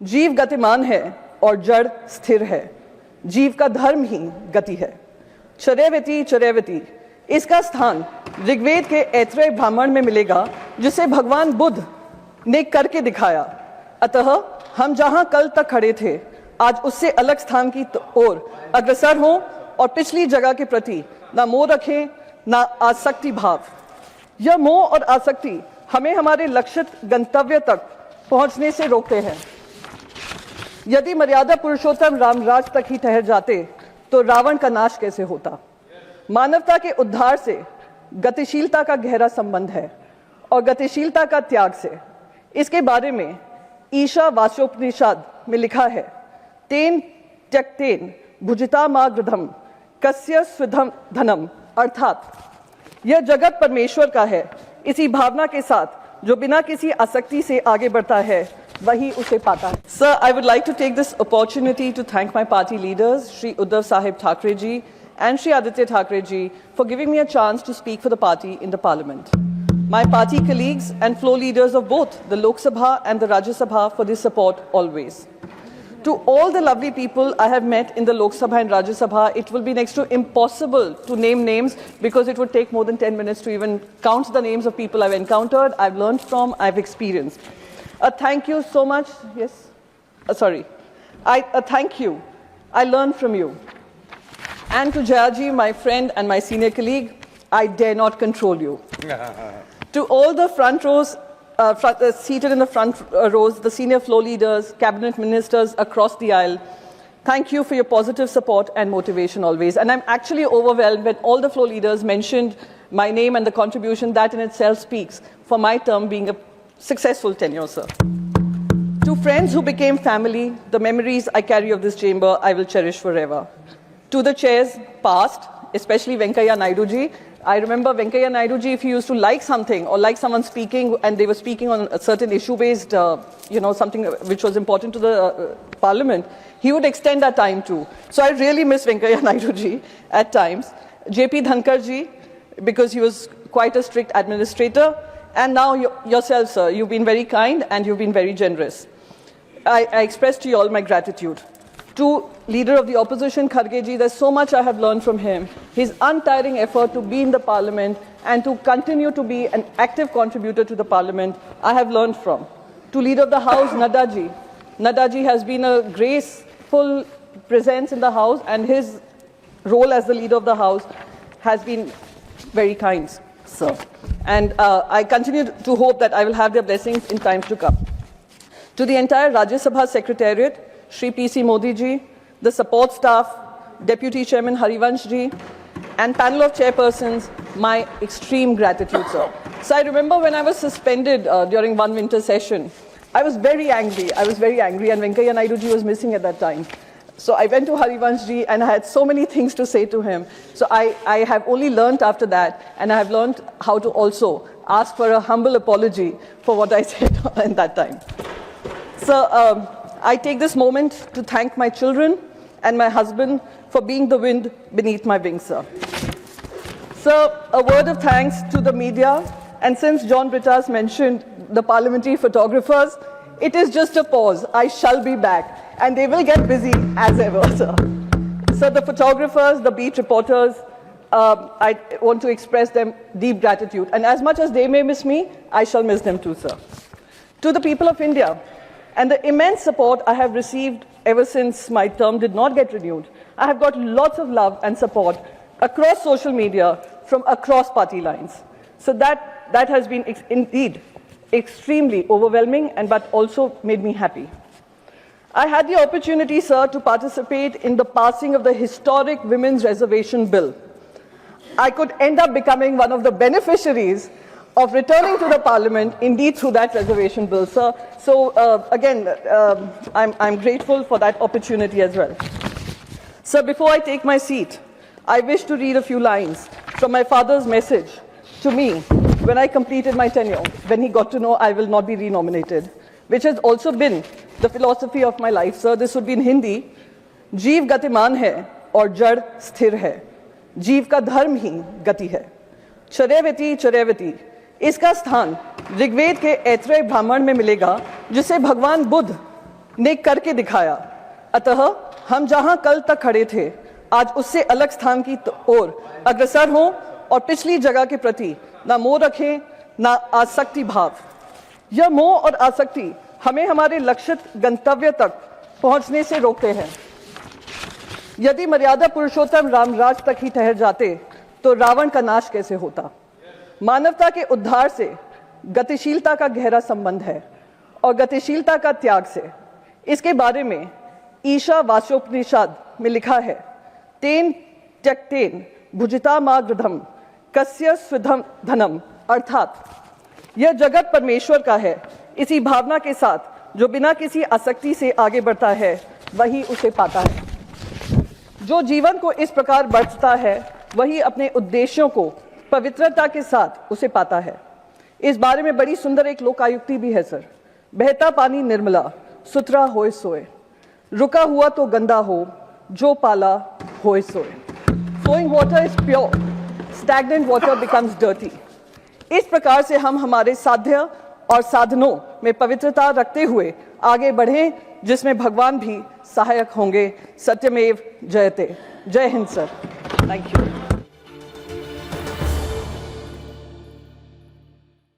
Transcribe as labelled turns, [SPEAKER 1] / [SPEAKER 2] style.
[SPEAKER 1] जीव गतिमान है और जड़ स्थिर है। जीव का धर्म ही गति है। चरैवेति चरैवेति, इसका स्थान ऋग्वेद के ऐत्रेय ब्राह्मण में मिलेगा, जिसे भगवान बुद्ध ने करके दिखाया। अतः हम जहां कल तक खड़े थे, आज उससे अलग स्थान की ओर अग्रसर हों और पिछली जगह के प्रति ना मोह रखें, ना आसक्ति भाव। यह मोह और आसक्ति हमें हमारे लक्षित गंतव्य तक पहुंचने से रोकते हैं। यदि मर्यादा पुरुषोत्तम रामराज तक ही ठहर जाते तो रावण का नाश कैसे होता। मानवता के उद्धार से गतिशीलता का गहरा संबंध है और गतिशीलता का त्याग से। इसके बारे में ईशावास्योपनिषद में लिखा है, तेन त्यक्तेन भुजितामाग्रधम कस्य स्विधम धनम, अर्थात यह जगत परमेश्वर का है। इसी भावना के साथ जो बिना किसी आसक्ति से आगे बढ़ता है वही उसे पाता है। Sir, I would like to take this opportunity to thank my party leaders, Shri Uddhav Sahib Thackeray ji and Shri Aditya Thackeray ji, for giving me a chance to speak for the party in the parliament. My party colleagues and floor leaders of both the Lok Sabha and the Rajya Sabha for this support always. To all the lovely people I have met in the Lok Sabha and Rajya Sabha, it will be next to impossible to name names because it would take more than 10 minutes to even count the names of people I've encountered, I've learned from, I've experienced. Thank you so much. Yes? Thank you. I learned from you. And to Jayaji, my friend and my senior colleague, I dare not control you. To all the front rows, seated in the front rows, the senior floor leaders, cabinet ministers across the aisle, thank you for your positive support and motivation always. And I'm actually overwhelmed when all the floor leaders mentioned my name and the contribution. That in itself speaks for my term being a successful tenure, sir. To friends who became family, the memories I carry of this chamber I will cherish forever. To the chairs past, especially Venkaiah Naidu ji, I remember Venkaiah Naidu ji, if he used to like something or like someone speaking and they were speaking on a certain issue-based, something which was important to the parliament, he would extend our time too. So I really miss Venkaiah Naidu ji at times. JP Dhankar ji, because he was quite a strict administrator. And now yourself, sir, you've been very kind and you've been very generous. I express to you all my gratitude. To Leader of the Opposition, Kharge ji, there's so much I have learned from him. His untiring effort to be in the parliament and to continue to be an active contributor to the parliament, I have learned from. To Leader of the House, Nadda ji. Nadda ji has been a graceful presence in the House and his role as the Leader of the House has been very kind, sir. And I continue to hope that I will have their blessings in times to come. To the entire Rajya Sabha Secretariat, Shri P.C. Modi ji, the support staff, Deputy Chairman Harivansh ji, and panel of chairpersons, my extreme gratitude, sir. So I remember when I was suspended during one winter session, I was very angry. And Venkaiah Naidu ji was missing at that time. So I went to Harivansh ji and I had so many things to say to him. So I have only learnt after that, and I have learnt how to also ask for a humble apology for what I said in that time. So I take this moment to thank my children and my husband for being the wind beneath my wings, sir. So a word of thanks to the media, and since John Brittas mentioned the parliamentary photographers, it is just a pause. I shall be back. And they will get busy as ever, sir. So the photographers, the beat reporters, I want to express them deep gratitude. And as much as they may miss me, I shall miss them too, sir. To the people of India, and the immense support I have received ever since my term did not get renewed, I have got lots of love and support across social media from across party lines. So that has been indeed extremely overwhelming, but also made me happy. I had the opportunity, sir, to participate in the passing of the historic Women's Reservation Bill. I could end up becoming one of the beneficiaries of returning to the parliament, indeed through that reservation bill, sir. So again, I'm grateful for that opportunity as well. Sir, before I take my seat, I wish to read a few lines from my father's message to me when I completed my tenure, when he got to know I will not be renominated, which has also been the philosophy of my life, sir. This would be in Hindi. जीव गतिमान है और जड़ स्थिर है। जीव का धर्म ही गति है। चरैवेति चरैवेति, इसका स्थान ऋग्वेद के ऐत्रेय ब्राह्मण में मिलेगा, जिसे भगवान बुद्ध ने करके दिखाया। अतः हम जहां कल तक खड़े थे आज उससे अलग स्थान की ओर अग्रसर हों और पिछली जगह के प्रति ना मोह रखें ना आसक्ति भाव। यह मोह और आसक्ति हमें हमारे लक्षित गंतव्य तक पहुंचने से रोकते हैं। यदि मर्यादा पुरुषोत्तम रामराज तक ही ठहर जाते तो रावण का नाश कैसे होता। मानवता के उद्धार से गतिशीलता का गहरा संबंध है और गतिशीलता का त्याग से। इसके बारे में ईशावास्योपनिषद में लिखा है, तेन त्यक्तेन भुजितामागृधम कस्य स्विधम धनम, अर्थात यह जगत परमेश्वर का है। इसी भावना के साथ जो बिना किसी आसक्ति से आगे बढ़ता है वही उसे पाता है। जो जीवन को इस प्रकार बढ़ता है वही अपने उद्देश्यों को पवित्रता के साथ उसे पाता है। इस बारे में बड़ी सुंदर एक लोकायुक्ति भी है सर। बहता पानी निर्मला सुथरा होए सोए, रुका हुआ तो गंदा हो जो पाला होए सोए। Flowing water is pure, stagnant water becomes dirty. इस प्रकार से हम हमारे साध्य और साधनों में पवित्रता रखते हुए आगे बढ़ें जिसमें भगवान भी सहायक होंगे। सत्यमेव जयते। जय हिंद सर। Thank you.